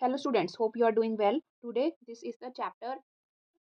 Hello students, hope you are doing well. Today this is the chapter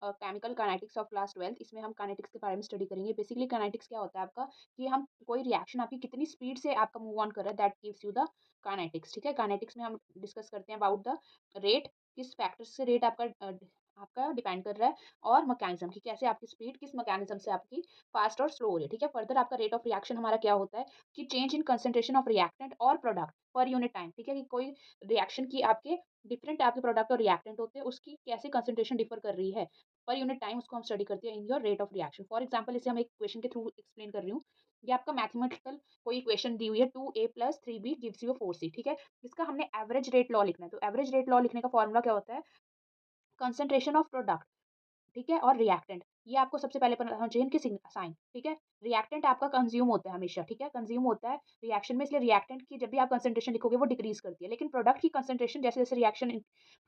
chemical kinetics of class 12। इसमें हम kinetics के बारे में study करेंगे। बेसिकली काइनेटिक्स क्या होता है आपका कि हम कोई रिएक्शन आपकी कितनी स्पीड से आपका मूव ऑन कर रहा है, that gives you the kinetics. ठीक है, काइनेटिक्स में हम डिस्कस करते हैं अबाउट द रेट, किस फैक्टर से रेट आपका डिपेंड कर रहा है, और मैकेनिज्म की कैसे आपकी स्पीड किस मैकेनिज्म से आपकी फास्ट और स्लो हो रही है। ठीक है, फर्दर आपका रेट ऑफ रिएक्शन हमारा क्या होता है कि change in concentration of reactant और प्रोडक्ट पर यूनिट टाइम। ठीक है, कि कोई रिएक्शन की आपके डिफरेंट आपके प्रोडक्ट और रिएक्टेंट होते हैं, उसकी कैसे कंसंट्रेशन डिफर कर रही है पर यूनिट टाइम, उसको हम स्टडी करते हैं in your rate of reaction. For example इसे हम एक इक्वेशन के थ्रू एक्सप्लेन कर रही हूँ। ये आपका मैथमेटिकल कोई इक्वेशन दी हुई है, 2a + 3b gives you 4c। ठीक है, इसका हमने एवरेज रेट लॉ लिखना है। तो एवरेज रेट लॉ लिखने का फॉर्मूला क्या होता है, कंसंट्रेशन ऑफ प्रोडक्ट, ठीक है, और रिएक्टेंट। ये आपको सबसे पहले पता होना चाहिए इनके साइन। ठीक है, रिएक्टेंट आपका कंज्यूम होता है हमेशा। ठीक है, कंज्यूम होता है रिएक्शन में, इसलिए रिएक्टेंट की जब भी आप कंसंट्रेशन लिखोगे वो डिक्रीज करती है, लेकिन प्रोडक्ट की कंसंट्रेशन जैसे जैसे रिएक्शन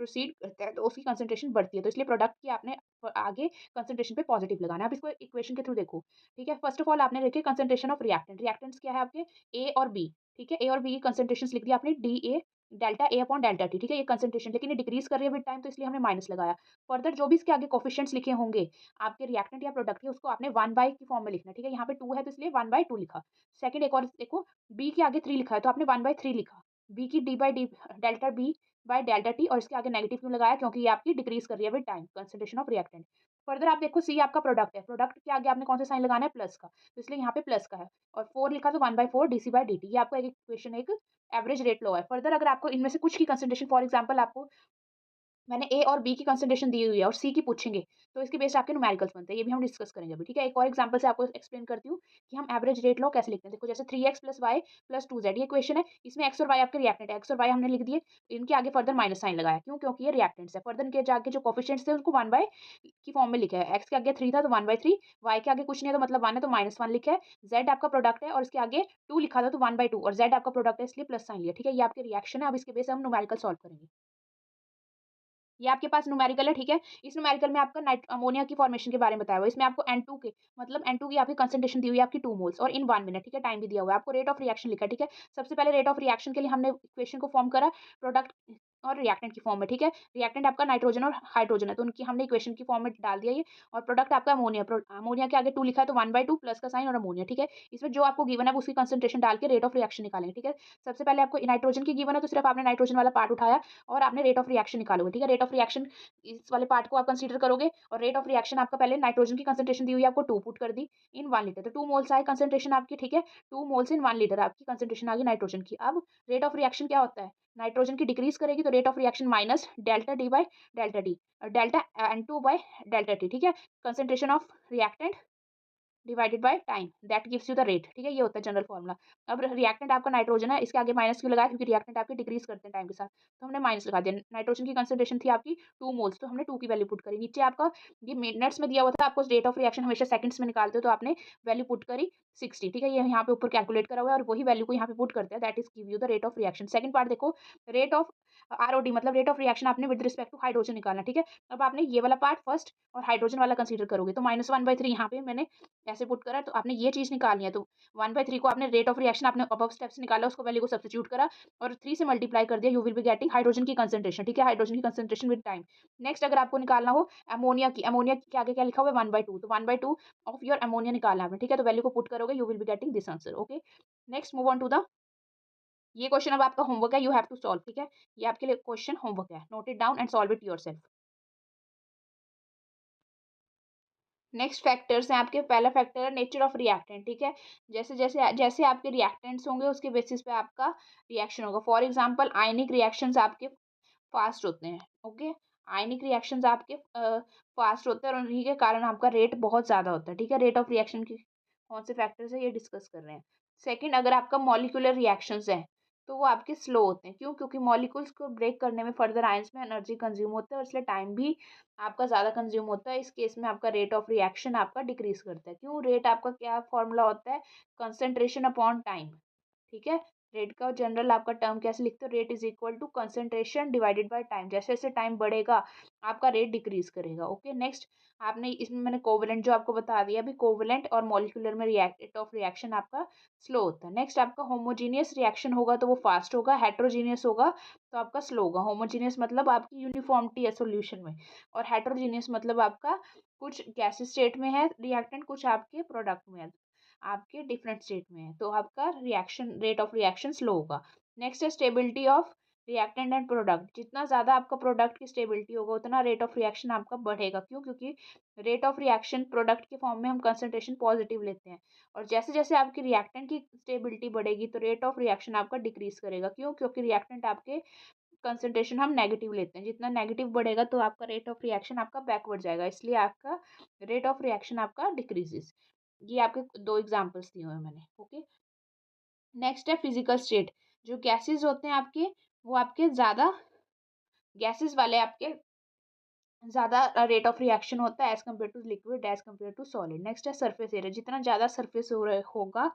प्रोसीड करता है तो उसकी कंसंट्रेशन बढ़ती है। तो इसलिए प्रोडक्ट की आपने आगे कंसंट्रेशन पे पॉजिटिव लगाना है। आप इसको इक्वेशन के थ्रू देखो। ठीक है, फर्स्ट ऑफ ऑल आपने लिखे कंसंट्रेशन ऑफ रिएक्टेंट। रिएक्टेंट्स क्या है आपके, ए और बी। ठीक है, ए और बी की कंसंट्रेशन लिख दिया आपने, D A delta A upon delta T. ठीक है, ये कंसंट्रेशन, लेकिन ये डिक्रीज कर रही है विद टाइम, तो इसलिए हमने माइनस लगाया। फर्दर जो भी इसके आगे कोफिशिएंट्स लिखे होंगे आपके रिएक्टेंट या प्रोडक्ट के, उसको आपने 1/, की फॉर्म में लिखना है। ठीक है, यहाँ पे 2 है तो इसलिए 1/2 लिखा। सेकंड एक और देखो, बी के आगे 3 लिखा है तो आपने 1/3 लिखा। बी की d by d, delta B by delta t, और इसके आगे नेगेटिव क्यों लगाया, क्योंकि ये आपकी डिक्रीज कर रही है with time, concentration of reactant. Further आप देखो, सी आपका प्रोडक्ट है, प्रोडक्ट के आगे आपने कौन सा साइन लगाना है, प्लस का, तो इसलिए यहाँ पे प्लस का है। और 4 लिखा तो 1/4 डीसी बाई डी टी। ये आपका एक इक्वेशन, एक एवरेज रेट लो है। फर्दर अगर आपको इनमें से कुछ की कंसंट्रेशन, फॉर एग्जाम्पल आपको मैंने ए और बी की कंसंट्रेशन दी हुई है और सी की पूछेंगे, तो इसके बेस आपके न्यूमेरिकल्स बनते हैं। ये भी हम डिस्कस करेंगे अभी। ठीक है, एक और एग्जांपल से आपको एक्सप्लेन करती हूँ कि हम एवरेज रेट लॉ कैसे लिखते हैं। देखो, जैसे 3x + y + 2z, ये इक्वेशन है। इसमें x और y आपके रिएक्टेंट है, x और y हमने लिख दिए। इनके आगे फर्दर माइनस साइन लगाया, क्यों, क्योंकि ये रिएक्टेंट्स है। फर्दर इनके आगे जो कोफिशिएंट्स थे उनको 1 की फॉर्म में लिखा है। x के आगे 3 था तो 1/3, y के आगे कुछ नहीं है तो मतलब 1 है तो -1 लिखा है। z आपका प्रोडक्ट है और इसके आगे 2 लिखा था तो 1/2, और z आपका प्रोडक्ट है इसलिए प्लस साइन लिया। ठीक है, ये आपके रिएक्शन है। अब इसके बेस से हम न्यूमेरिकल सॉल्व करेंगे। ये आपके पास न्यूमेरिकल है। ठीक है, इस न्यूमेरिकल में आपका नाइट अमोनिया की फॉर्मेशन के बारे में बताया हुआ है। इसमें आपको N2 के मतलब N2 की आपकी कंसंट्रेशन दी हुई है आपकी 2 मोल्स और इन 1 मिनट। ठीक है, टाइम भी दिया हुआ है आपको, रेट ऑफ रिएक्शन लिखा है। ठीक है, सबसे पहले रेट ऑफ रिएक्शन के लिए हमने इक्वेशन को फॉर्म करा प्रोडक्ट और रिएक्टेंट की फॉर्म में। ठीक है, रिएक्टेंट आपका नाइट्रोजन और हाइड्रोजन है तो उनकी हमने इक्वेशन की फॉर्म में डाल दिया ये, और प्रोडक्ट आपका अमोनिया। अमोनिया के आगे 2 लिखा है तो 1/2 प्लस का साइन और अमोनिया। ठीक है, इसमें जो आपको गिवन है उसकी कंसंट्रेशन डाल के रेट ऑफ रिएक्शन निकालेंगे। ठीक है, सबसे पहले आपको नाइट्रोजन की गिवन है तो सिर्फ आपने नाइट्रोजन वाला पार्ट उठाया और आपने रेट ऑफ रिएक्शन निकालोगे। ठीक है, रेट ऑफ रिएक्शन इस वाले पार्ट को आप कंसीडर करोगे, और रेट ऑफ रिएक्शन आपका पहले नाइट्रोजन की कंसंट्रेशन दी हुई है आपको 2 पुट कर दी इन 1 लीटर, तो 2 मोल्स आए कंसंट्रेशन आपकी। ठीक है, 2 मोल्स इन 1 लीटर आपकी कंसंट्रेशन आ गई नाइट्रोजन की। अब रेट ऑफ रिएक्शन क्या होता है, नाइट्रोजन की डिक्रीज करेगी तो rate of reaction minus delta D by delta D, delta N2 bye delta T. ठीक है, concentration of reactant divided by time, that gives you the rate. ठीक है, ये होता है जनरल फॉर्मूला। अब रिएक्टेंट आपका नाइट्रोजन है, इसके आगे माइनस क्यों लगाया, क्योंकि रिएक्टेंट आपके डिक्रीज करते हैं टाइम के साथ, तो हमने माइनस लगा दिया। नाइट्रोजन की कंसंट्रेशन थी आपकी 2 मोल्स, तो हमने 2 की वैल्यू पुट करी। नीचे आपका ये मिनट्स में दिया हुआ था, आपको रेट ऑफ रिएक्शन हमेशा सेकंड्स में निकालते हो तो आपने वैल्यू पुट करी 60। ठीक है, ये यहाँ पे ऊपर कैलकुलेट करा हुआ है और वही वैल्यू को यहाँ पे पुट करते हैं, that is give you the rate of reaction. Second part देखो, रेट ऑफ आरओडी मतलब रेट ऑफ रिएक्शन आपने विद रिस्पेक्ट टू हाइड्रोजन निकालना। ठीक है, अब आपने ये वाला पार्ट फर्स्ट और हाइड्रोजन वाला कंसीडर करोगे तो -1/3 यहाँ पे मैंने ऐसे पुट करा, तो आपने ये चीज़ निकालनी है। तो 1/3 को आपने रेट ऑफ रिएक्शन आपने अबव स्टेप से निकाला, उसको वैल्यू को सब्स्टिट्यूट करा और 3 से मल्टीप्लाई कर दिया, you will be getting hydrogen की कंसंट्रेशन। ठीक है, हाइड्रोजन की कंसंट्रेशन विद टाइम। नेक्स्ट अगर आपको निकालना हो अमोनिया की आगे क्या लिखा हुआ है 1/2, तो 1/2 ऑफ योर अमोनिया निकालना है। ठीक है, तो वैल्यू को पुट करोगे, you will be getting this answer. Okay, next move on to the, ये क्वेश्चन अब आपका होमवर्क है, यू हैव टू सॉल्व। ठीक है, ये आपके लिए क्वेश्चन होमवर्क है, note it down and solve it yourself. Next factors हैं आपके, पहला फैक्टर है नेचर ऑफ रिएक्टेंट। ठीक है, जैसे जैसे जैसे आपके रिएक्टेंट्स होंगे उसके बेसिस पे आपका रिएक्शन होगा। फॉर एग्जांपल आयनिक रिएक्शंस आपके फास्ट होते हैं। ओके, आयनिक रिएक्शंस आपके फास्ट होते हैं और उन्हीं के कारण आपका रेट बहुत ज़्यादा होता है। ठीक है, रेट ऑफ रिएक्शन की कौन से फैक्टर्स है ये डिस्कस कर रहे हैं। सेकंड, अगर आपका मॉलिक्यूलर रिएक्शंस हैं तो वो आपके स्लो होते हैं। क्यों, क्योंकि मॉलिक्यूल्स को ब्रेक करने में फर्दर आयंस में एनर्जी कंज्यूम होता है और इसलिए टाइम भी आपका ज़्यादा कंज्यूम होता है। इस केस में आपका रेट ऑफ रिएक्शन आपका डिक्रीज करता है। क्यों, रेट आपका क्या फॉर्मूला होता है, कंसंट्रेशन अपॉन टाइम। ठीक है, रेट का जनरल आपका टर्म कैसे लिखते हो, rate is equal to concentration divided by time. जैसे जैसे टाइम बढ़ेगा आपका रेट डिक्रीज करेगा। ओके नेक्स्ट, आपने इसमें मैंने कोवेलेंट जो आपको बता दिया अभी, कोवेलेंट और मॉलिक्यूलर में रेट ऑफ रिएक्शन आपका स्लो होता है। नेक्स्ट आपका होमोजीनियस रिएक्शन होगा तो वो फास्ट होगा, हेट्रोजीनियस होगा तो आपका स्लो होगा। होमोजीनियस मतलब आपकी यूनिफॉर्मिटी है सोल्यूशन में, और हेट्रोजीनियस मतलब आपका कुछ गैसेस स्टेट में है रिएक्टेंट, कुछ आपके प्रोडक्ट में है, आपके डिफरेंट स्टेट में है, तो आपका reaction rate of reaction slow होगा। नेक्स्ट है stability of reactant and product. जितना ज़्यादा आपका प्रोडक्ट की स्टेबिलिटी होगा उतना रेट ऑफ रिएक्शन आपका बढ़ेगा। क्यों? क्योंकि रेट ऑफ रिएक्शन प्रोडक्ट के फॉर्म में हम कंसंट्रेशन पॉजिटिव लेते हैं, और जैसे जैसे आपकी रिएक्टेंट की स्टेबिलिटी बढ़ेगी तो रेट ऑफ रिएक्शन आपका डिक्रीज करेगा। क्यों? क्योंकि रिएक्टेंट आपके कंसंट्रेशन हम नेगेटिव लेते हैं, जितना नेगेटिव बढ़ेगा तो आपका रेट ऑफ रिएक्शन आपका बैकवर्ड जाएगा, इसलिए आपका रेट ऑफ रिएक्शन आपका डिक्रीजेस। ये आपके दो एग्जांपल्स दिए हुए हैं मैंने। ओके नेक्स्ट है फिजिकल स्टेट। जो गैसेस होते हैं आपके, वो आपके ज़्यादा गैसेस वाले आपके ज़्यादा रेट ऑफ रिएक्शन होता है as compare to liquid, as compare to solid. Next है सरफेस एरिया। जितना ज़्यादा सरफेस होगा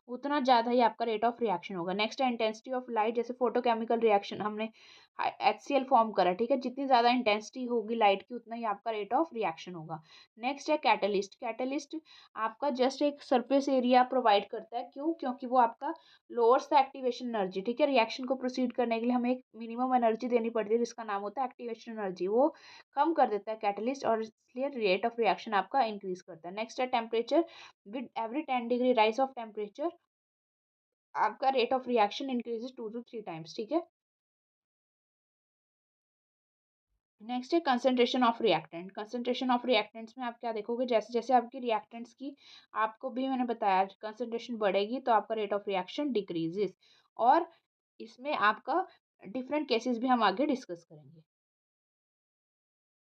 उतना ज़्यादा ही आपका रेट ऑफ रिएक्शन होगा। नेक्स्ट है इंटेंसिटी ऑफ लाइट। जैसे फोटोकेमिकल रिएक्शन हमने HCl फॉर्म करा, ठीक है, जितनी ज़्यादा इंटेंसिटी होगी लाइट की उतना ही आपका रेट ऑफ रिएक्शन होगा। नेक्स्ट है कैटलिस्ट। कैटलिस्ट आपका जस्ट एक सरफेस एरिया प्रोवाइड करता है। क्यों? क्योंकि वो आपका लोअर्स द एक्टिवेशन एनर्जी, ठीक है, रिएक्शन को प्रोसीड करने के लिए हमें एक मिनिमम एनर्जी देनी पड़ती है जिसका नाम होता है एक्टिवेशन एनर्जी, वो कम कर देता है कैटलिस्ट, और इसलिए रेट ऑफ रिएक्शन आपका इंक्रीज करता है। नेक्स्ट है temperature. With every 10 degree rise of temperature आपका rate of reaction increases 2 to 3 times, ठीक है। नेक्स्ट है concentration of reactant. Concentration of reactants में आप क्या देखोगे, जैसे जैसे आपकी रिएक्टेंट्स की, आपको भी मैंने बताया, कंसंट्रेशन बढ़ेगी तो आपका रेट ऑफ रिएक्शन डिक्रीजेस, और इसमें आपका डिफरेंट केसेस भी हम आगे डिस्कस करेंगे।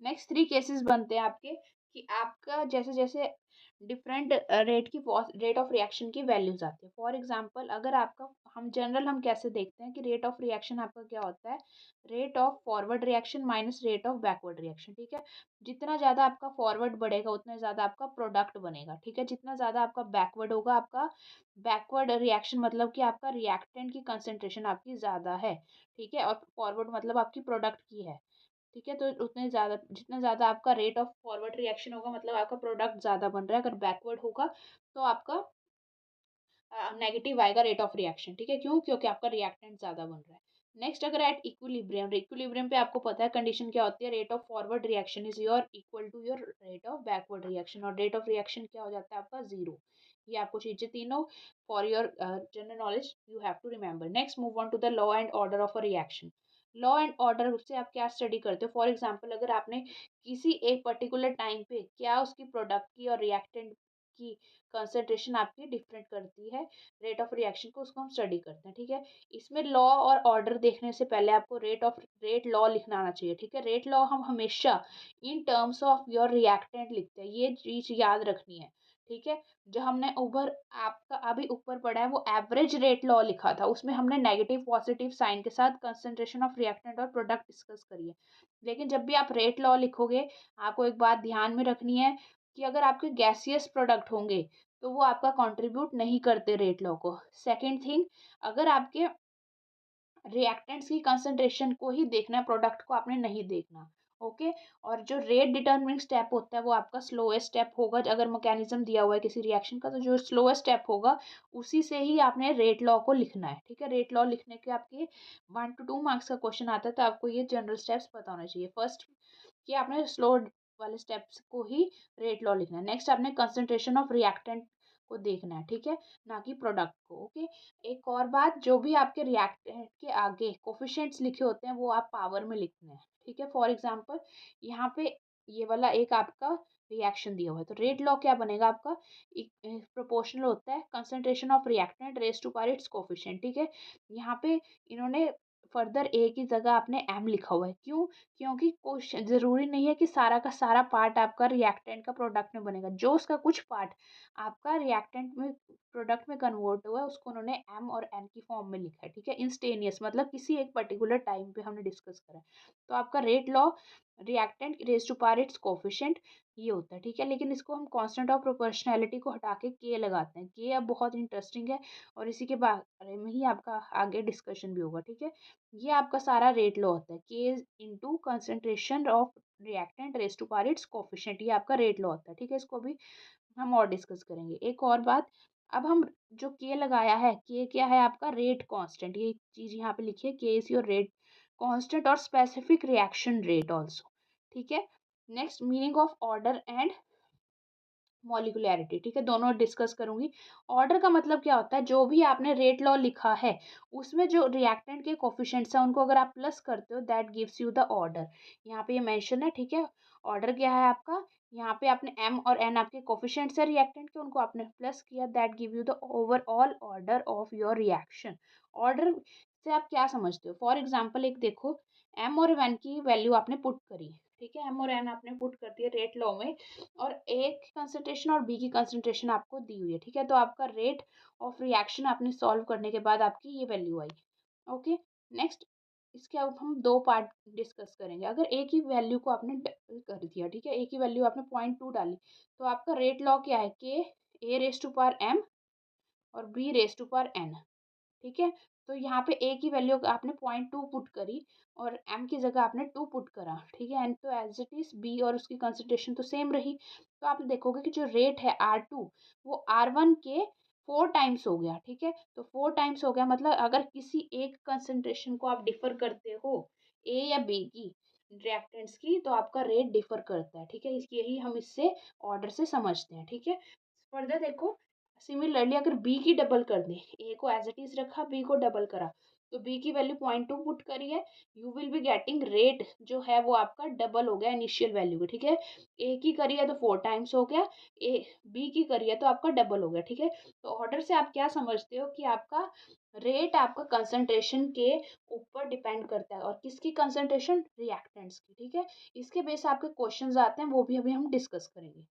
नेक्स्ट 3 केसेस बनते हैं आपके, कि आपका जैसे जैसे डिफरेंट रेट ऑफ रिएक्शन की वैल्यूज आती है। फॉर एग्जांपल अगर आपका, हम कैसे देखते हैं कि रेट ऑफ रिएक्शन आपका क्या होता है, rate of forward reaction minus rate of backward reaction, ठीक है। जितना ज़्यादा आपका फॉरवर्ड बढ़ेगा उतना ज़्यादा आपका प्रोडक्ट बनेगा, ठीक है। जितना ज़्यादा आपका बैकवर्ड होगा, आपका बैकवर्ड रिएक्शन मतलब कि आपका रिएक्टेंट की कंसेंट्रेशन आपकी ज़्यादा है, ठीक है, और फॉरवर्ड मतलब आपकी प्रोडक्ट की है, ठीक है। तो उतने ज़्यादा, जितना ज़्यादा आपका रेट ऑफ फॉरवर्ड रिएक्शन होगा मतलब आपका प्रोडक्ट ज़्यादा बन रहा है। अगर बैकवर्ड होगा तो आपका नेगेटिव आएगा रेट ऑफ रिएक्शन, ठीक है। क्यों? क्योंकि आपका रिएक्टेंट ज़्यादा बन रहा है। नेक्स्ट, अगर एट इक्विलिब्रियम, इक्विलिब्रियम पे आपको पता है कंडीशन क्या होती है, rate of forward reaction is your equal to your rate of backward reaction, और रेट ऑफ रिएक्शन क्या हो जाता है आपका, जीरो। ये आपको चीज़ें तीनों for your general knowledge you have to remember. Next, move on to the law and order of a reaction. Law and order से आप क्या स्टडी करते हो? फॉर एग्जाम्पल अगर आपने किसी एक पर्टिकुलर टाइम पे क्या उसकी प्रोडक्ट की और रिएक्टेंट की कंसंट्रेशन आपकी डिफरेंट करती है रेट ऑफ रिएक्शन को, उसको हम स्टडी करते हैं, ठीक है। इसमें लॉ और ऑर्डर देखने से पहले आपको रेट लॉ लिखना आना चाहिए, ठीक है। रेट लॉ हम हमेशा in terms of your reactant लिखते हैं, ये चीज याद रखनी है, ठीक है। जो हमने ऊपर आपका अभी ऊपर पढ़ा है वो एवरेज रेट लॉ लिखा था, उसमें हमने नेगेटिव पॉजिटिव साइन के साथ कंसंट्रेशन ऑफ रिएक्टेंट और प्रोडक्ट डिस्कस करी है। लेकिन जब भी आप रेट लॉ लिखोगे, आपको एक बात ध्यान में रखनी है कि अगर आपके गैसियस प्रोडक्ट होंगे तो वो आपका कंट्रीब्यूट नहीं करते रेट लॉ को। सेकंड थिंग, अगर आपके रिएक्टेंट्स की कंसंट्रेशन को ही देखना है, प्रोडक्ट को आपने नहीं देखना, ओके। और जो रेट डिटरमिनिंग स्टेप होता है वो आपका स्लोएस्ट स्टेप होगा। अगर मैकेनिज्म दिया हुआ है किसी रिएक्शन का तो जो स्लोएस्ट स्टेप होगा उसी से ही आपने रेट लॉ को लिखना है, ठीक है। रेट लॉ लिखने के आपके 1 to 2 मार्क्स का क्वेश्चन आता है, तो आपको ये जनरल स्टेप्स पता होना चाहिए। फर्स्ट, कि आपने स्लो वाले स्टेप्स को ही रेट लॉ लिखना है। नेक्स्ट, आपने कंसंट्रेशन ऑफ रिएक्टेंट को देखना है, ठीक है, ना कि प्रोडक्ट को, ओके। एक और बात, जो भी आपके रिएक्टेंट के आगे कोफिशिएंट्स लिखे होते हैं वो आप पावर में लिखते हैं, ठीक है। फॉर एग्जांपल यहाँ पे ये वाला एक आपका रिएक्शन दिया हुआ है, तो रेट लॉ क्या बनेगा आपका, प्रोपोर्शनल होता है concentration of reactant raise to power its coefficient, ठीक है। यहाँ पे इन्होंने फर्दर ए की जगह आपने एम लिखा हुआ है। क्यों? क्योंकि क्वेश्चन जरूरी नहीं है कि सारा का सारा पार्ट आपका रिएक्टेंट का प्रोडक्ट में बनेगा, जो उसका कुछ पार्ट आपका रिएक्टेंट में प्रोडक्ट में कन्वर्ट हुआ है उसको उन्होंने एम और एन की फॉर्म में लिखा है, ठीक है। इंस्टेनियस मतलब किसी एक पर्टिकुलर टाइम पे हमने डिस्कस करा है। तो आपका rate law reactant raise to power its coefficient, ये होता है, ठीक है। लेकिन इसको हम कांस्टेंट ऑफ प्रोपोर्शनैलिटी को हटा के के लगाते हैं। के अब बहुत इंटरेस्टिंग है और इसी के बारे में ही आपका आगे डिस्कशन भी होगा, ठीक है। ये आपका सारा रेट लॉ होता है, k into concentration of reactant raise to power its coefficient, ये आपका रेट लॉ होता है, ठीक है। इसको भी हम और डिस्कस करेंगे। एक और बात, अब हम जो के लगाया है, के क्या है आपका रेट कांस्टेंट, ये चीज़ यहाँ पे लिखिए, K is your rate constant और स्पेसिफिक रिएक्शन रेट आल्सो, ठीक है। Next, meaning of order and molecularity, ठीक है, दोनों डिस्कस करूंगी। ऑर्डर का मतलब क्या होता है, जो भी आपने रेट लॉ लिखा है उसमें जो रिएक्टेंट के कोफिशिएंट्स हैं उनको अगर आप प्लस करते हो, that gives you the order. यहाँ पे ये मेंशन है, ठीक है। ऑर्डर क्या है आपका, यहाँ पे आपने एम और एन आपके कोफिशिएंट्स है रिएक्टेंट के, उनको आपने प्लस किया, that give you the overall order of your reaction. Order से आप क्या समझते हो, फॉर एग्जाम्पल एक देखो, एम और एन की वैल्यू आपने पुट करी, ठीक है, एम और एन आपने पुट कर दिया रेट लॉ में, और ए की कंसंट्रेशन और बी की कंसंट्रेशन आपको दी हुई है, ठीक है। तो आपका रेट ऑफ रिएक्शन आपने सॉल्व करने के बाद आपकी ये वैल्यू आई। ओके, नेक्स्ट, इसके अब हम दो पार्ट डिस्कस करेंगे। अगर ए की वैल्यू को आपने कर दिया, ठीक है, ए की वैल्यू आपने 0.2 डाली, तो आपका रेट लॉ क्या है, k A raise to power m और B raise to power n, ठीक है। तो यहाँ पे ए की वैल्यू आपने 0.2 पुट करी और एम की जगह आपने 2 पुट करा, ठीक है। एंड तो एज इट इज बी और उसकी कंसंट्रेशन तो सेम रही, तो आप देखोगे कि जो रेट है R2 वो R1 के 4 टाइम्स हो गया, ठीक है। तो 4 टाइम्स हो गया, मतलब अगर किसी एक कंसंट्रेशन को आप डिफर करते हो, ए या बी की रिएक्टेंट्स की, तो आपका रेट डिफर करता है, ठीक है। यही हम इससे ऑर्डर से समझते हैं, ठीक है। फर्दर देखो, सिमिलरली अगर बी की डबल कर दें, ए को एज इट इज रखा, बी को डबल करा, तो बी की वैल्यू 0.2 पुट करी है, you will be getting rate जो है वो आपका डबल हो गया इनिशियल वैल्यू का, ठीक है। ए की करी है तो 4 टाइम्स हो गया, ए बी की करी है तो आपका डबल हो गया, ठीक है। तो ऑर्डर से आप क्या समझते हो कि आपका रेट आपका कंसंट्रेशन के ऊपर डिपेंड करता है, और किसकी कंसंट्रेशन, रिएक्टेंट्स की, ठीक है। इसके बेस आपके क्वेश्चंस आते हैं, वो भी अभी हम डिस्कस करेंगे।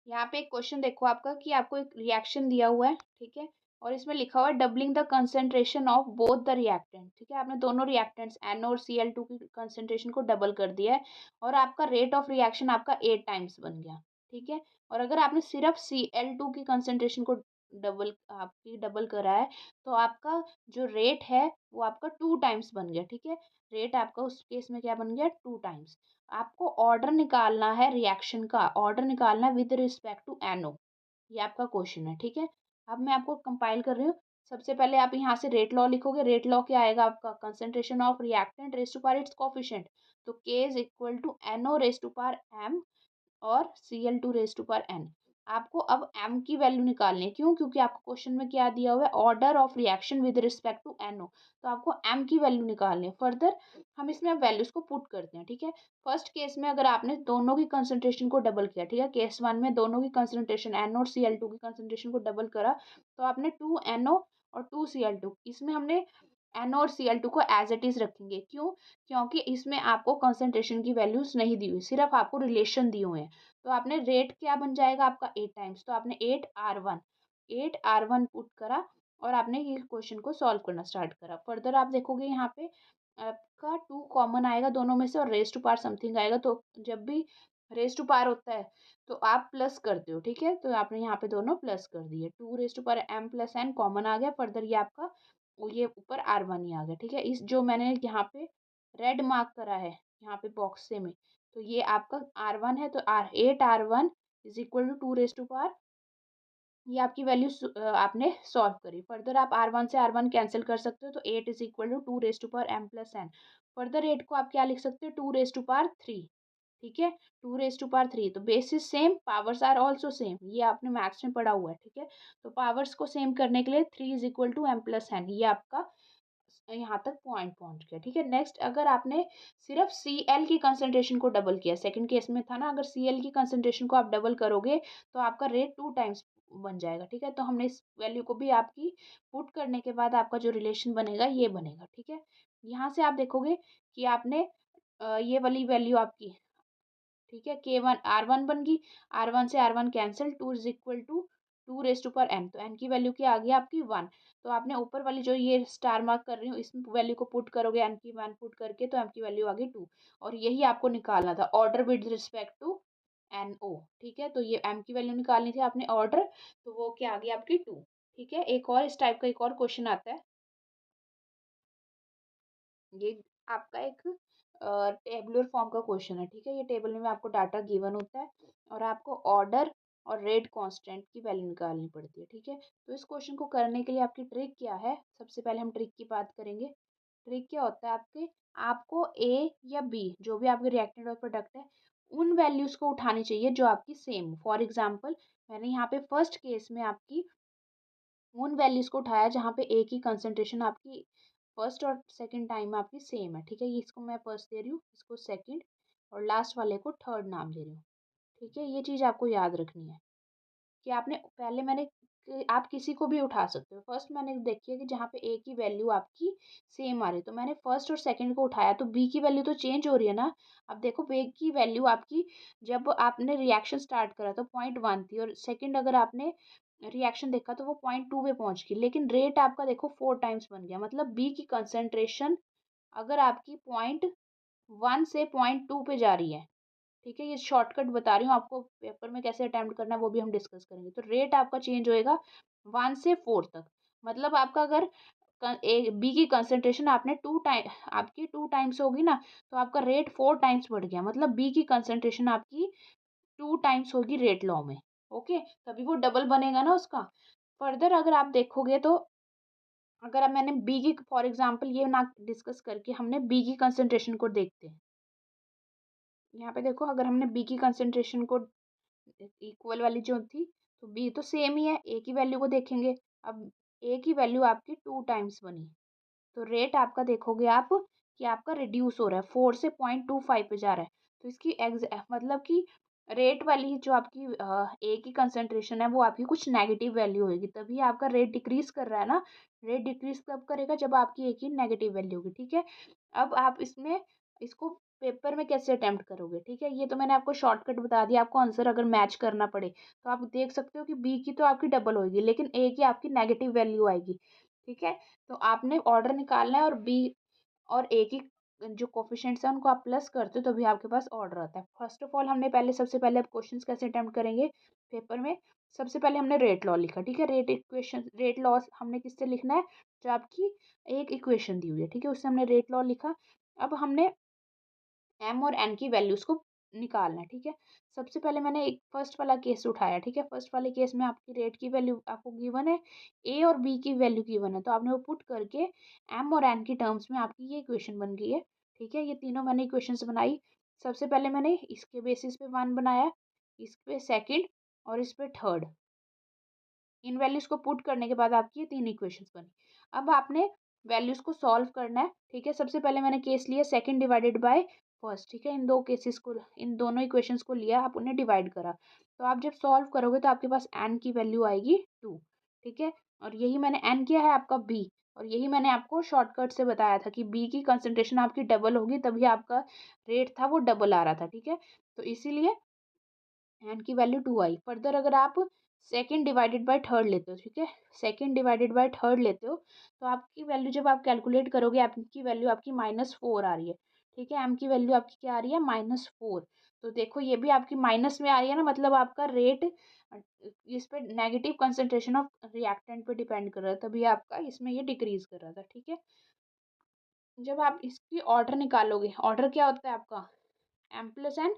यहाँ पे एक क्वेश्चन देखो आपका, कि आपको एक रिएक्शन दिया हुआ है, ठीक है, और इसमें लिखा हुआ है doubling the concentration of both the reactant, ठीक है। आपने दोनों रिएक्टेंट्स एन और Cl2 की कंसेंट्रेशन को डबल कर दिया है, और आपका रेट ऑफ रिएक्शन आपका 8 टाइम्स बन गया, ठीक है। और अगर आपने सिर्फ Cl2 की कंसेंट्रेशन को डबल करा है, तो आपका जो रेट है वो आपका 2 टाइम्स बन गया, ठीक है। रेट आपका उस केस में क्या बन गया, 2 टाइम्स। आपको ऑर्डर निकालना है, रिएक्शन का ऑर्डर निकालना है विद रिस्पेक्ट टू एनओ, ये आपका क्वेश्चन है, ठीक है। अब मैं आपको कंपाइल कर रही हूँ। सबसे पहले आप यहाँ से रेट लॉ लिखोगे, रेट लॉ क्या आएगा आपका, concentration of reactant raise to power its coefficient, तो k is equal to NO raise to power m और Cl2 raise to power n। आपको अब m की वैल्यू निकालनी है, क्यों, क्योंकि आपको क्वेश्चन में क्या दिया हुआ है, order of reaction with respect to NO, तो आपको m की वैल्यू निकालनी है। फर्दर हम इसमें अब वैल्यूज को पुट करते हैं, ठीक है। फर्स्ट केस में अगर आपने दोनों की कंसंट्रेशन को डबल किया, ठीक है, केस 1 में दोनों की कंसंट्रेशन NO और Cl2 की कंसंट्रेशन को डबल करा, तो आपने 2NO और 2Cl2, इसमें हमने NO और Cl2 को एज इट इज रखेंगे, क्यों, क्योंकि इसमें आपको कंसंट्रेशन की वैल्यूज नहीं दी हुई, सिर्फ आपको रिलेशन दिए हुए हैं। तो आपने रेट क्या बन जाएगा आपका 8 टाइम्स, तो आपने 8R1 पुट करा, और आपने ये क्वेश्चन को सॉल्व करना स्टार्ट करा। फर्दर आप देखोगे यहाँ पे आपका 2 कॉमन आएगा दोनों में से, और रेज टू पावर समथिंग आएगा, तो जब भी रेज टू पावर होता है तो आप प्लस करते हो, ठीक है। तो आपने यहाँ पे दोनों प्लस कर दिए, 2 raise to power m plus n common आ गया। फर्दर ये आपका ये ऊपर R1 ही आ गया, ठीक है। इस जो मैंने यहाँ पे रेड मार्क करा है यहाँ पे बॉक्स से में, तो ये आपका R1 है, तो 8R1 is equal to 2 raise to power, ये आपकी वैल्यू आपने सॉल्व करी। फर्दर आप R1 से R1 कैंसिल कर सकते हो, तो 8 is equal to 2 raise to power m plus n। Further 8 को आप क्या लिख सकते हो, 2 रेज टू पावर 3, ठीक है, 2 रेज टू पावर 3। तो basis same, powers are also same, ये आपने मैथ्स में पढ़ा हुआ है, ठीक है। तो पावर्स को सेम करने के लिए 3 is equal to m plus n, ये आपका यहाँ तक पॉइंट पहुंच गया, ठीक है। नेक्स्ट, अगर आपने सिर्फ Cl की कंसंट्रेशन को डबल किया, सेकंड केस में था ना, अगर Cl की कंसंट्रेशन को आप डबल करोगे तो आपका रेट 2 टाइम्स बन जाएगा, ठीक है। तो हमने इस वैल्यू को भी आपकी पुट करने के बाद आपका जो रिलेशन बनेगा ये बनेगा, ठीक है। यहाँ से आप देखोगे कि आपने ये वाली वैल्यू आपकी, ठीक है, K1 R1 बन गई, R1 से R1 cancel, 2 is equal to 2 n, तो n की वैल्यू क्या आ गई आपकी 1। तो आपने ऊपर वाली जो ये स्टार मार्क कर रही हूँ इसमें वैल्यू को पुट करोगे, n की 1 पुट करके, तो m की वैल्यू आ गई 2। और यही आपको निकालना था order with respect to NO। ठीक है, तो ये m की वैल्यू निकालनी थी आपने ऑर्डर, तो वो क्या आ गई आपकी 2। ठीक है, एक और इस टाइप का एक और क्वेश्चन आता है। ये आपका एक टेबुलर फॉर्म का क्वेश्चन है। ठीक है, ये टेबल में आपको डाटा गिवन होता है और आपको ऑर्डर और रेट कांस्टेंट की वैल्यू निकालनी पड़ती है। ठीक है, तो इस क्वेश्चन को करने के लिए आपकी ट्रिक क्या है, सबसे पहले हम ट्रिक की बात करेंगे। ट्रिक क्या होता है आपके, आपको ए या बी जो भी आपके रिएक्टेंट और प्रोडक्ट है उन वैल्यूज को उठानी चाहिए जो आपकी सेम। फॉर एग्जाम्पल मैंने यहाँ पे फर्स्ट केस में आपकी उन वैल्यूज को उठाया जहाँ पे ए की कंसंट्रेशन आपकी फर्स्ट और सेकंड टाइम में आपकी सेम है। ठीक है, ये इसको मैं फर्स्ट दे रही हूँ, इसको सेकंड, और लास्ट वाले को थर्ड नाम दे रही हूँ। ठीक है, ये चीज़ आपको याद रखनी है कि आपने पहले मैंने कि आप किसी को भी उठा सकते हो। फर्स्ट मैंने देखिए कि जहाँ पे ए की वैल्यू आपकी सेम आ रही है, तो मैंने फर्स्ट और सेकंड को उठाया, तो बी की वैल्यू तो चेंज हो रही है ना। अब देखो बी की वैल्यू आपकी जब आपने रिएक्शन स्टार्ट करा तो 0.1 थी, और सेकंड अगर आपने रिएक्शन देखा तो वो 0.2 पे पहुंच गई, लेकिन रेट आपका देखो 4 टाइम्स बन गया। मतलब बी की कंसंट्रेशन अगर आपकी 0.1 से 0.2 पे जा रही है, ठीक है, ये शॉर्टकट बता रही हूँ आपको, पेपर में कैसे अटेम्प्ट करना है वो भी हम डिस्कस करेंगे। तो रेट आपका चेंज होएगा 1 से 4 तक। मतलब आपका अगर बी की कंसंट्रेशन आपने 2 टाइम आपकी 2 टाइम्स होगी ना, तो आपका रेट 4 टाइम्स बढ़ गया। मतलब बी की कंसंट्रेशन आपकी 2 टाइम्स होगी रेट लॉ में। ओके, तभी वो डबल बनेगा ना उसका। फर्दर अगर आप देखोगे तो अगर अब मैंने बी की फॉर एग्जांपल ये ना डिस्कस करके हमने बी की कंसंट्रेशन को देखते हैं। यहाँ पे देखो अगर हमने बी की कंसंट्रेशन को इक्वल वाली जो थी, तो बी तो सेम ही है, ए की वैल्यू को देखेंगे। अब ए की वैल्यू आपकी 2 टाइम्स बनी, तो रेट आपका देखोगे आप कि आपका रिड्यूस हो रहा है, 4 से 0.25 पे जा रहा है। तो इसकी मतलब कि रेट वाली जो आपकी ए की कंसंट्रेशन है वो आपकी कुछ नेगेटिव वैल्यू होगी, तभी आपका रेट डिक्रीज कर रहा है ना। रेट डिक्रीज कब करेगा, जब आपकी ए की नेगेटिव वैल्यू होगी। ठीक है, अब आप इसमें इसको पेपर में कैसे अटेम्प्ट करोगे। ठीक है, ये तो मैंने आपको शॉर्टकट बता दिया, आपको आंसर अगर मैच करना पड़े तो आप देख सकते हो कि बी की तो आपकी डबल होगी, लेकिन ए की आपकी नेगेटिव वैल्यू आएगी। ठीक है, तो आपने ऑर्डर निकालना है और बी और ए की जो कोफिशिएंट्स हैं उनको आप प्लस करते हो तभी आपके पास ऑर्डर आता है। फर्स्ट ऑफ ऑल हमने पहले सबसे पहले अब क्वेश्चंस कैसे अटेम्प्ट करेंगे पेपर में। सबसे पहले हमने रेट लॉ लिखा। ठीक है, रेट इक्वेशन रेट लॉ हमने किससे लिखना है, जो आपकी एक इक्वेशन दी हुई है। ठीक है, उससे हमने रेट लॉ लिखा। अब हमने एम और एन की वैल्यूज को निकालना है। ठीक है, सबसे पहले मैंने एक फर्स्ट वाला केस उठाया। ठीक है, फर्स्ट वाले केस में आपकी रेट की वैल्यू आपको गिवन है, ए और बी की वैल्यू गिवन है, तो आपने वो पुट करके एम और एन की टर्म्स में आपकी ये इक्वेशन बन गई है। ठीक है, ये तीनों मैंने इक्वेशंस बनाई। सबसे पहले मैंने इसके बेसिस पे 1 बनाया, इस पे सेकंड और इस पे थर्ड। इन वैल्यूज को पुट करने के बाद आपकी ये 3 इक्वेशंस बनी। अब आपने वैल्यूज को सॉल्व करना है। ठीक है, सबसे पहले मैंने केस लिया सेकंड डिवाइडेड बाय फर्स्ट। ठीक है, इन दो केसेस को, इन दोनों इक्वेशंस को लिया, आप उन्हें डिवाइड करा, तो आप जब सॉल्व करोगे तो आपके पास एन की वैल्यू आएगी 2। ठीक है, और यही मैंने एन किया है आपका बी, और यही मैंने आपको शॉर्टकट से बताया था कि बी की कंसंट्रेशन आपकी डबल होगी तभी आपका रेट था वो डबल आ रहा था। ठीक है, तो इसीलिए एन की वैल्यू 2 आई। फर्दर अगर आप सेकंड डिवाइडेड बाय थर्ड लेते हो, ठीक है, सेकंड डिवाइडेड बाय थर्ड लेते हो, तो आपकी वैल्यू जब आप कैलकुलेट करोगे आपकी वैल्यू आपकी -4 आ रही है। ठीक है, एम की वैल्यू आपकी क्या आ रही है, -4। तो देखो ये भी आपकी माइनस में आ रही है ना, मतलब आपका रेट इस पे नेगेटिव कंसंट्रेशन ऑफ रिएक्टेंट पे डिपेंड कर रहा है, तभी आपका इसमें ये डिक्रीज कर रहा था। ठीक है, जब आप इसकी ऑर्डर निकालोगे, ऑर्डर क्या होता है आपका, एम प्लस एन,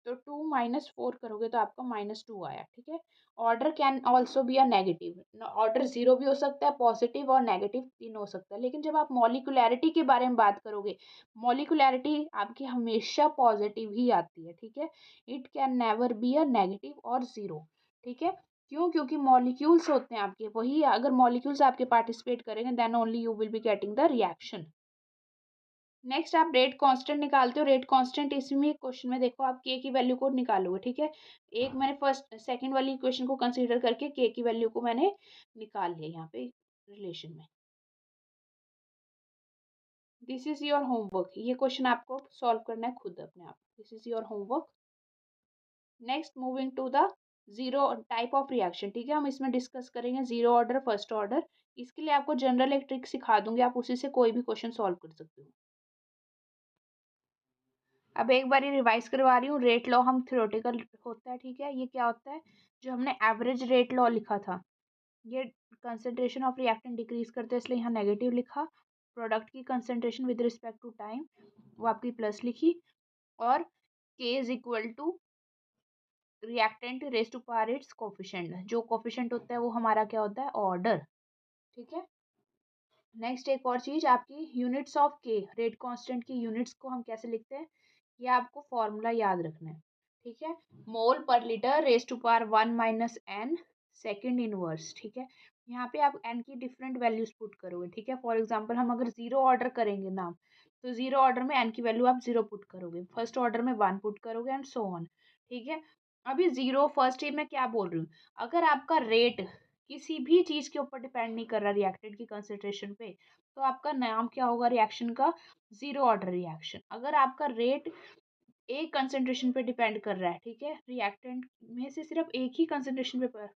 तो 2 - 4 करोगे तो आपका -2 आया। ठीक है, order can also be a negative, order zero भी हो सकता है, पॉजिटिव और नेगेटिव तीन हो सकता है। लेकिन जब आप मॉलिकुलैरिटी के बारे में बात करोगे, मॉलिकुलैरिटी आपकी हमेशा पॉजिटिव ही आती है। ठीक है, it can never be a negative और जीरो। ठीक है, क्यों, क्योंकि मॉलिक्यूल्स होते हैं आपके, वही अगर मॉलिक्यूल्स आपके पार्टिसिपेट करेंगे then only you will be getting the reaction. Next आप रेट कांस्टेंट निकालते हो। रेट कांस्टेंट इसमें क्वेश्चन में देखो आप के की वैल्यू को निकालोगे। ठीक है, एक मैंने फर्स्ट सेकंड वाली इक्वेशन को कंसीडर करके के की वैल्यू को मैंने निकाल लिया यहाँ पे रिलेशन में। दिस इज योर होमवर्क, ये क्वेश्चन आपको सॉल्व करना है खुद अपने आप। This is your homework. Next moving to the zero type of reaction, ठीक है, हम इसमें डिस्कस करेंगे जीरो ऑर्डर, फर्स्ट ऑर्डर। इसके लिए आपको जनरल एक ट्रिक सिखा दूंगी, आप उसी से कोई भी क्वेश्चन सॉल्व कर सकते हो। अब एक बार रिवाइज करवा रही हूँ, रेट लॉ हम थ्योरेटिकल होता है, ठीक है, ये क्या होता है, जो हमने एवरेज रेट लॉ लिखा था, ये कंसंट्रेशन ऑफ रिएक्टेंट डिक्रीज करते हैं इसलिए यहाँ नेगेटिव लिखा, प्रोडक्ट की concentration with respect to time वो आपकी प्लस लिखी, और k is equal to reactant raise to power its coefficient, जो कोफिशिएंट होता है वो हमारा क्या होता है, ऑर्डर, ठीक है। नेक्स्ट एक और चीज, आपकी यूनिट्स ऑफ के, रेट कांस्टेंट की यूनिट्स को हम कैसे लिखते हैं, ये आपको फॉर्मूला याद रखना है, ठीक है। Mole per litre raise to power 1 - n second inverse, ठीक है। यहाँ पे आप n की डिफरेंट वैल्यूज पुट करोगे, ठीक है। फॉर एग्जांपल हम अगर जीरो ऑर्डर करेंगे ना, तो जीरो ऑर्डर में n की वैल्यू आप जीरो पुट करोगे, फर्स्ट ऑर्डर में 1 पुट करोगे एंड सो ऑन, ठीक है। अभी जीरो फर्स्ट ही मैं क्या बोल रही हूँ, अगर आपका रेट किसी भी चीज के ऊपर डिपेंड नहीं कर रहा रिएक्टेंट की कंसेंट्रेशन पे, तो आपका नाम क्या होगा रिएक्शन का, जीरो ऑर्डर रिएक्शन। अगर आपका रेट एक कंसेंट्रेशन पे डिपेंड कर रहा है, ठीक है, रिएक्टेंट में से सिर्फ एक ही कंसेंट्रेशन पे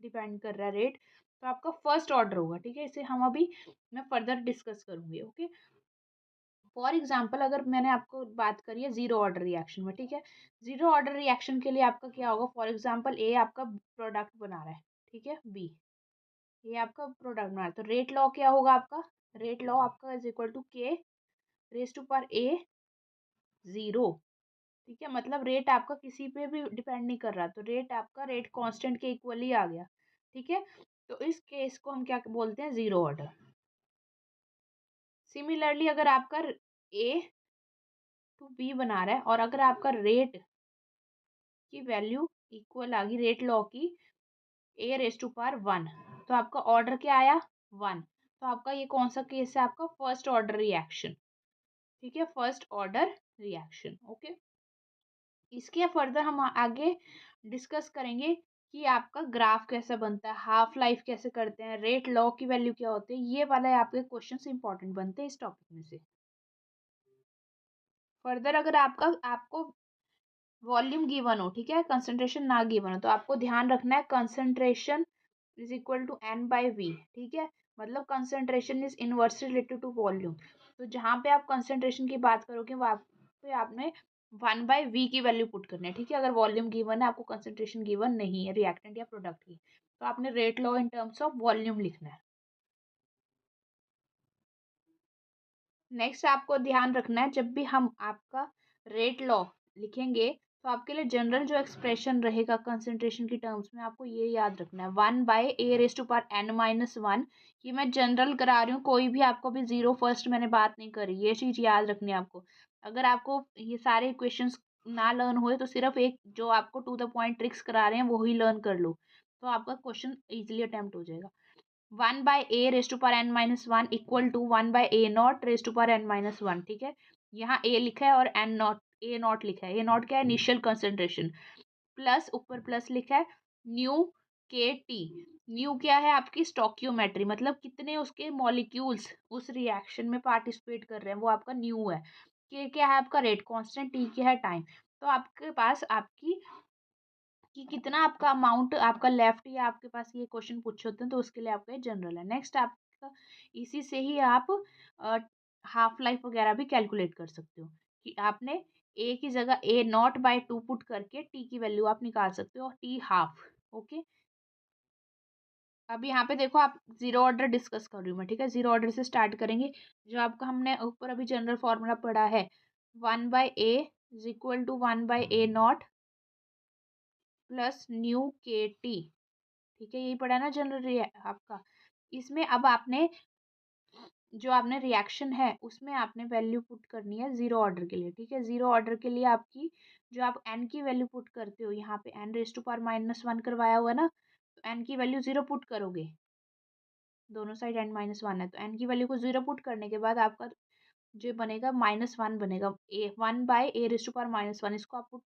डिपेंड कर रहा है रेट, तो आपका फर्स्ट ऑर्डर होगा, ठीक है। इसे हम अभी मैं फर्दर डिस्कस करूंगी, ओके। फॉर एग्जाम्पल अगर मैंने आपको बात करी है जीरो ऑर्डर रिएक्शन में, ठीक है, जीरो ऑर्डर रिएक्शन के लिए आपका क्या होगा, फॉर एग्जाम्पल ए आपका प्रोडक्ट बना रहा है, ठीक है, बी ये आपका प्रोडक्ट बना रहा है, तो रेट लॉ क्या होगा आपका, रेट लॉ आपका is equal to k raise to power A zero, ठीक है। मतलब रेट आपका किसी पे भी डिपेंड नहीं कर रहा, तो रेट आपका रेट कांस्टेंट के इक्वल ही आ गया, ठीक है। तो इस केस को हम क्या बोलते हैं, जीरो ऑर्डर। सिमिलरली अगर आपका ए टू बी बना रहा है और अगर आपका रेट की वैल्यू इक्वल आ गई रेट लॉ की ए रेज टू पावर 1, तो आपका ऑर्डर क्या आया, 1, तो आपका ये कौन सा केस है, आपका फर्स्ट ऑर्डर रिएक्शन, ठीक है, फर्स्ट ऑर्डर रिएक्शन, ओके। इसके फर्दर हम आगे डिस्कस करेंगे कि आपका ग्राफ कैसे बनता है, हाफ लाइफ कैसे करते हैं, रेट लॉ की वैल्यू क्या होती है, ये वाला आपके क्वेश्चंस इंपॉर्टेंट बनते हैं इस टॉपिक में से। फर्दर अगर आपका आपको वॉल्यूम गिवन हो, ठीक है, कंसंट्रेशन ना गिवन हो, तो आपको ध्यान रखना है concentration is equal to n by V, ठीक है। मतलब concentration is inversely related to volume, तो जहाँ पे आप कंसंट्रेशन की बात करोगे वहाँ पे आपने 1/v की वैल्यू पुट करनी है, ठीक है। अगर वॉल्यूम गिवन है, आपको कंसंट्रेशन गिवन नहीं है रिएक्टेंट या प्रोडक्ट की, तो आपने rate law in terms of volume लिखना है। नेक्स्ट आपको ध्यान रखना है, जब भी हम आपका रेट लॉ लिखेंगे तो आपके लिए जनरल जो एक्सप्रेशन रहेगा कंसंट्रेशन की टर्म्स में, आपको ये याद रखना है 1/a⁻n - 1, ये मैं जनरल करा रही हूँ, कोई भी आपको भी जीरो फर्स्ट मैंने बात नहीं करी, ये चीज़ याद रखनी है आपको। अगर आपको ये सारे इक्वेशंस ना लर्न हुए तो सिर्फ एक जो आपको टू द पॉइंट ट्रिक्स करा रहे हैं वो ही लर्न कर लो, तो आपका क्वेश्चन इजिली अटेम्प्ट हो जाएगा। 1/a⁻n - 1 इक्वल टू 1/a0⁻n - 1, ठीक है। यहाँ a लिखा है और a नॉट लिखा है, a नॉट क्या है, इनिशियल कंसंट्रेशन, प्लस ऊपर प्लस लिखा है न्यू के टी, न्यू क्या है आपकी स्टोक्योमेट्री, मतलब कितने उसके मॉलिक्यूल्स उस रिएक्शन में पार्टिसिपेट कर रहे हैं वो आपका न्यू है, के क्या है आपका रेट कांस्टेंट, टी क्या है टाइम, तो आपके पास आपकी कि कितना आपका अमाउंट आपका लेफ्ट, या आपके पास ये क्वेश्चन पूछे होते हैं तो उसके लिए आपका ये जनरल है। नेक्स्ट आपका इसी से ही आप हाफ लाइफ वगैरह भी कैलकुलेट कर सकते हो, कि आपने ए की जगह a0/2 पुट करके टी की वैल्यू आप निकाल सकते हो, टी हाफ, ओके। अब यहाँ पे देखो, आप जीरो ऑर्डर डिस्कस कर रही हूँ मैं, ठीक है, जीरो ऑर्डर से स्टार्ट करेंगे। जो आपका हमने ऊपर अभी जनरल फॉर्मूला पढ़ा है 1/a is equal to 1/a0 plus न्यू के टी, ठीक है, यही पढ़ा ना जनरल आपका। इसमें अब आपने जो आपने रिएक्शन है उसमें आपने वैल्यू पुट करनी है जीरो ऑर्डर के लिए, ठीक है। जीरो ऑर्डर के लिए आपकी जो आप एन की वैल्यू पुट करते हो, यहाँ पे n रेज टू पावर -1 करवाया हुआ है ना, तो एन की वैल्यू जीरो पुट करोगे, दोनों साइड n-1 है, तो एन की वैल्यू को जीरो पुट करने के बाद आपका जो बनेगा -1 बनेगा, ए 1/a⁻⁻1, इसको आप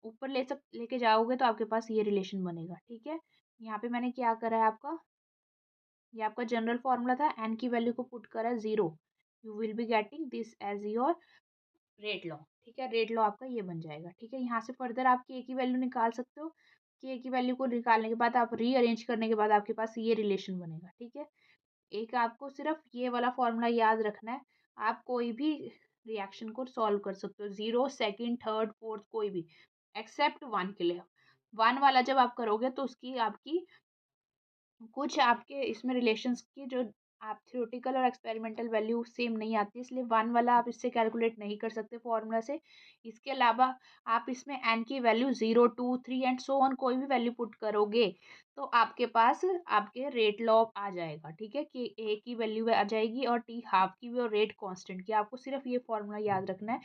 ऊपर लेके जाओगे तो आपके पास ये रिलेशन बनेगा, ठीक है। यहाँ पे मैंने क्या करा है आपका, ये आपका जनरल फॉर्मूला था, एन की वैल्यू को पुट करा zero, you will be getting this as your rate law, ठीक है। रेट लॉ आपका ये बन जाएगा, ठीक है। यहाँ से फर्दर आप के की वैल्यू निकाल सकते हो, के की वैल्यू को निकालने के बाद आप रीअरेंज करने के बाद आपके पास ये रिलेशन बनेगा। ठीक है, एक आपको सिर्फ ये वाला फॉर्मूला याद रखना है। आप कोई भी रिएक्शन को सॉल्व कर सकते हो, 0, सेकंड, थर्ड, फोर्थ, कोई भी एक्सेप्ट 1 के लिए। 1 वाला जब आप करोगे तो उसकी आपकी कुछ आपके इसमें रिलेशंस की जो आप थ्योरेटिकल और एक्सपेरिमेंटल वैल्यू सेम नहीं आती, इसलिए 1 वाला आप इससे कैलकुलेट नहीं कर सकते फॉर्मूला से। इसके अलावा आप इसमें एन की वैल्यू 0, 2, 3 एंड सो ऑन कोई भी वैल्यू पुट करोगे तो आपके पास आपके रेट लॉ आ जाएगा। ठीक है, कि ए की वैल्यू आ जाएगी और टी हाफ की भी और रेट कांस्टेंट की। आपको सिर्फ ये फॉर्मूला याद रखना है,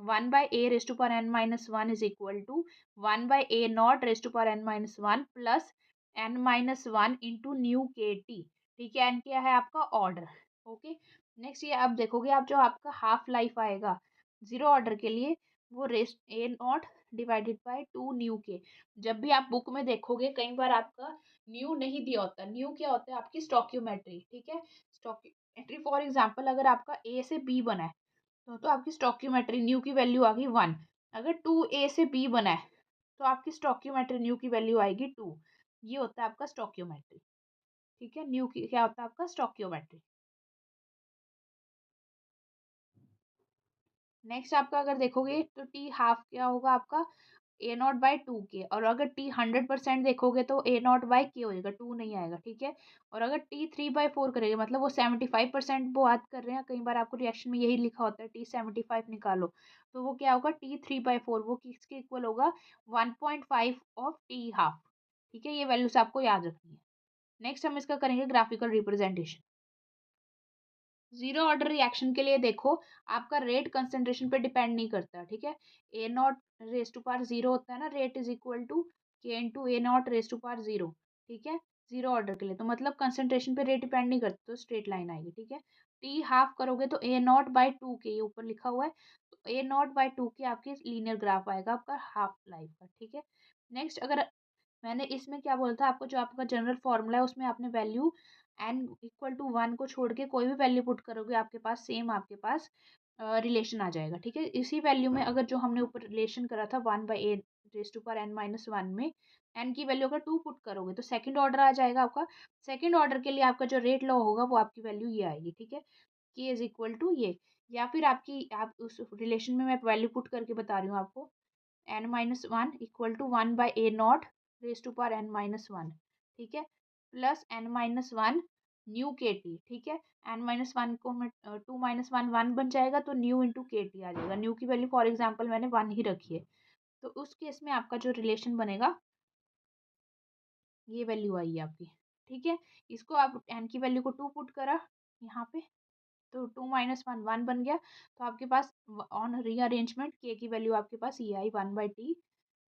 1/a⁻n−1 is equal to 1/a0⁻n−1 plus n-1 into न्यू के टी। ठीक है, एन क्या है आपका ऑर्डर। ओके, नेक्स्ट ये आप देखोगे, आप जो आपका हाफ लाइफ आएगा जीरो ऑर्डर के लिए, वो rest A not divided by 2 new के। जब भी आप बुक में देखोगे कई बार आपका न्यू नहीं दिया होता, न्यू क्या होता है आपकी स्टॉक्यूमेट्री। ठीक है, स्टॉक्यूमेट्री फॉर एग्जांपल अगर आपका ए से बी बना है तो आपकी स्टॉक्यूमेट्री न्यू की वैल्यू आ गई 1। अगर 2a से b बना है तो आपकी स्टॉक्यूमेट्री न्यू की वैल्यू आएगी 2। ये होता है आपका स्टॉक्यूमेट्री। ठीक है, न्यू की क्या होता है आपका स्टॉक्यूमेट्री। नेक्स्ट आपका अगर देखोगे तो टी हाफ क्या होगा आपका a0/2 के, और अगर टी 100% देखोगे तो a0/k हो जाएगा, 2 नहीं आएगा। ठीक है, और अगर टी 3/4 करेगा मतलब वो 75% वो बात कर रहे हैं, कई बार आपको रिएक्शन में यही लिखा होता है टी 75 निकालो, तो वो क्या होगा टी 3/4, वो किसके इक्वल होगा 1.5 ऑफ टी हाफ। ठीक है, ये वैल्यूज आपको याद रखनी है। नेक्स्ट हम इसका करेंगे graphical representation. Zero order reaction के लिए देखो, आपका रेट कंसंट्रेशन पे डिपेंड नहीं करता। ठीक है, A naught raise to power zero होता है ना, rate is equal to K into A naught raise to power zero. ठीक है, जीरो ऑर्डर के लिए तो मतलब कंसंट्रेशन पे रेट डिपेंड नहीं करता, तो स्ट्रेट लाइन आएगी। ठीक है, टी हाफ करोगे तो a0/2 के, ये ऊपर लिखा हुआ है, तो a0/2 के आपकी लीनियर ग्राफ आएगा आपका हाफ लाइफ का। ठीक है, नेक्स्ट अगर मैंने इसमें क्या बोला था आपको, जो आपका जनरल फॉर्मूला है उसमें आपने वैल्यू n=1 को छोड़ के कोई भी वैल्यू पुट करोगे आपके पास सेम आपके पास रिलेशन आ जाएगा। ठीक है, इसी वैल्यू में अगर जो हमने ऊपर रिलेशन करा था 1/a⁻n-1 में n की वैल्यू अगर 2 पुट करोगे तो सेकंड ऑर्डर आ जाएगा आपका। सेकंड ऑर्डर के लिए आपका जो रेट लॉ होगा वो आपकी वैल्यू ये आएगी। ठीक है, k इज इक्वल टू ये, या फिर आपकी आप उस रिलेशन में मैं वैल्यू पुट करके बता रही हूँ आपको, n-1 equal to 1/a0 raise to power n-1। ठीक है, plus n-1 new k t. ठीक है, n-1 को मैं 2 - 1 1 बन जाएगा, तो न्यू इंटू के टी आ जाएगा। न्यू की वैल्यू फॉर एग्जाम्पल मैंने 1 ही रखी है, तो उस केस में आपका जो रिलेशन बनेगा ये वैल्यू आई है आपकी। ठीक है, इसको आप n की वैल्यू को 2 पुट करा यहाँ पे, तो 2 - 1 1 बन गया, तो आपके पास ऑन रीअरेंजमेंट के की वैल्यू आपके पास ये आई 1/t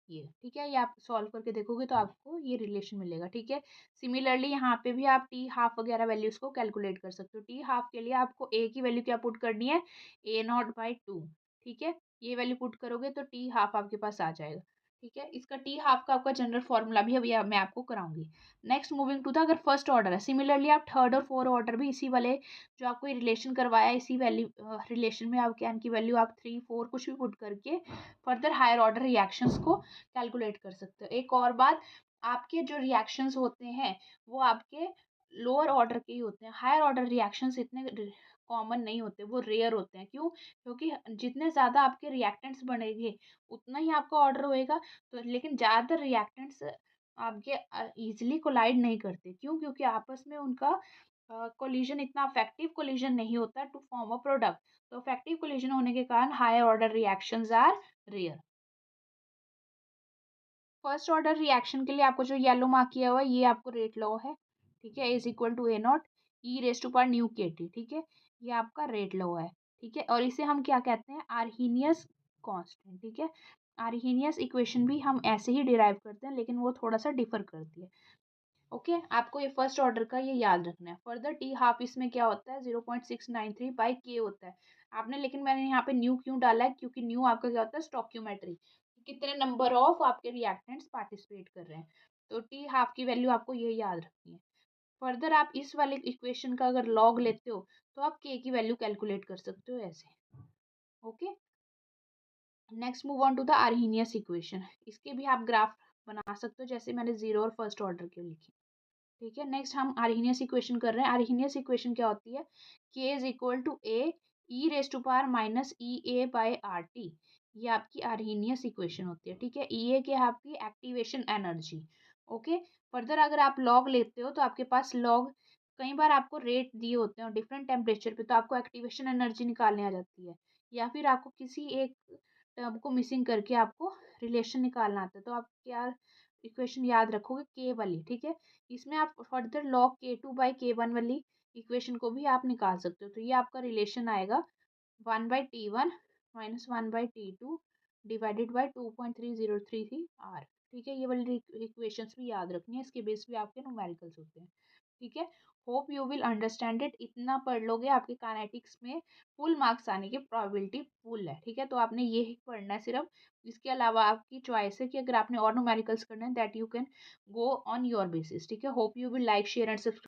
ये। ठीक है, ये आप सॉल्व करके देखोगे तो आपको ये रिलेशन मिलेगा। ठीक है, सिमिलरली यहाँ पे भी आप टी हाफ वगैरह वैल्यूज को कैलकुलेट कर सकते हो। टी हाफ के लिए आपको ए की वैल्यू क्या पुट करनी है, a0/2। ठीक है, ये वैल्यू पुट करोगे तो टी हाफ आपके पास आ जाएगा। ठीक है, इसका टी हाफ का आपका जनरल फॉर्मूला भी अभी मैं आपको कराऊंगी। नेक्स्ट मूविंग टू द अगर फर्स्ट ऑर्डर है, सिमिलरली आप थर्ड और फोर्थ ऑर्डर भी इसी वाले जो आपको रिलेशन करवाया इसी वैल्यू रिलेशन में आप कैन की वैल्यू आप 3 4 कुछ भी पुट करके फर्दर हायर ऑर्डर रिएक्शंस को कैलकुलेट कर सकते हो। एक और बात, आपके जो रिएक्शंस होते हैं वो आपके लोअर ऑर्डर के ही होते हैं, हायर ऑर्डर रिएक्शंस इतने कॉमन नहीं होते, वो रेयर होते हैं। क्यों? क्योंकि जितने ज़्यादा आपके रिएक्टेंट्स बढ़ेंगे उतना ही आपका ऑर्डर होएगा। तो लेकिन ज़्यादातर रिएक्टेंट्स आपके ईजिली कोलाइड नहीं करते। क्यों? क्योंकि आपस में उनका कोलिजन इतना अफेक्टिव कोलिजन नहीं होता टू फॉर्म अ प्रोडक्ट। तो अफेक्टिव कोलिजन होने के कारण higher order reactions are rare. First order reaction के लिए आपको जो येलो मार्क किया हुआ है ये आपको रेट लॉ है। ठीक है, is equal to a0 e raise to power न्यू के टी। ठीक है, ये आपका रेट लॉ है। ठीक है, और इसे हम क्या कहते हैं, आर्हीनियस कांस्टेंट। ठीक है, आर्हीनियस इक्वेशन भी हम ऐसे ही डिराइव करते हैं, लेकिन वो थोड़ा सा डिफर करती है। ओके, आपको ये फर्स्ट ऑर्डर का ये याद रखना है। फर्दर टी हाफ इसमें क्या होता है 0.693/k होता है। आपने, लेकिन मैंने यहाँ पे न्यू क्यों डाला है, क्योंकि न्यू आपका क्या होता है स्टॉक्यूमेट्री, कितने नंबर ऑफ आपके रिएक्टेंट्स पार्टिसिपेट कर रहे हैं। तो टी हाफ की वैल्यू आपको ये याद रखनी है। फर्दर आप इस वाले इक्वेशन का अगर लॉग लेते हो तो आप के की वैल्यू कैलकुलेट कर सकते हो ऐसे। Okay, next move on to the Arrhenius equation. इसके भी आप ग्राफ बना सकते हो, जैसे मैंने ज़ीरो और फर्स्ट ऑर्डर के लिखे। ठीक है, नेक्स्ट हम आर्हीनियस इक्वेशन कर रहे हैं। आर्हीनियस इक्वेशन क्या होती है? K is equal to A e raise to power minus E A by R T. ये आपकी आर्हीनियस इक्वेशन होती है। ठीक है, ई ए क्या है? आपकी एक्टिवेशन एनर्जी। ओके, फर्दर अगर आप लॉग लेते हो तो आपके पास लॉग, कई बार आपको रेट दिए होते हैं डिफरेंट टेम्परेचर पे, तो आपको एक्टिवेशन एनर्जी निकालने आ जाती है, या फिर आपको किसी एक टर्म को मिसिंग करके आपको रिलेशन निकालना आता है, तो आप क्या इक्वेशन याद रखोगे? के वाली। ठीक है, इसमें आप फर्दर लॉग K2/K1 वाली इक्वेशन को भी आप निकाल सकते हो। तो ये आपका रिलेशन आएगा 1/T1 minus 1/T2 divided by 2.3033 are. ठीक है, ये वाली इक्वेशंस भी याद रखनी है, इसके बेस पे आपके न्यूमेरिकल्स होते हैं। ठीक है, hope you will understand it. इतना पढ़ लोगे आपके काइनेटिक्स में फुल मार्क्स आने की प्रोबेबिलिटी फुल है। ठीक है, तो आपने ये ही पढ़ना है सिर्फ। इसके अलावा आपकी चॉइस है कि अगर आपने और न्यूमेरिकल्स करना है that you can go on your basis. ठीक है, hope you will like share and subscribe.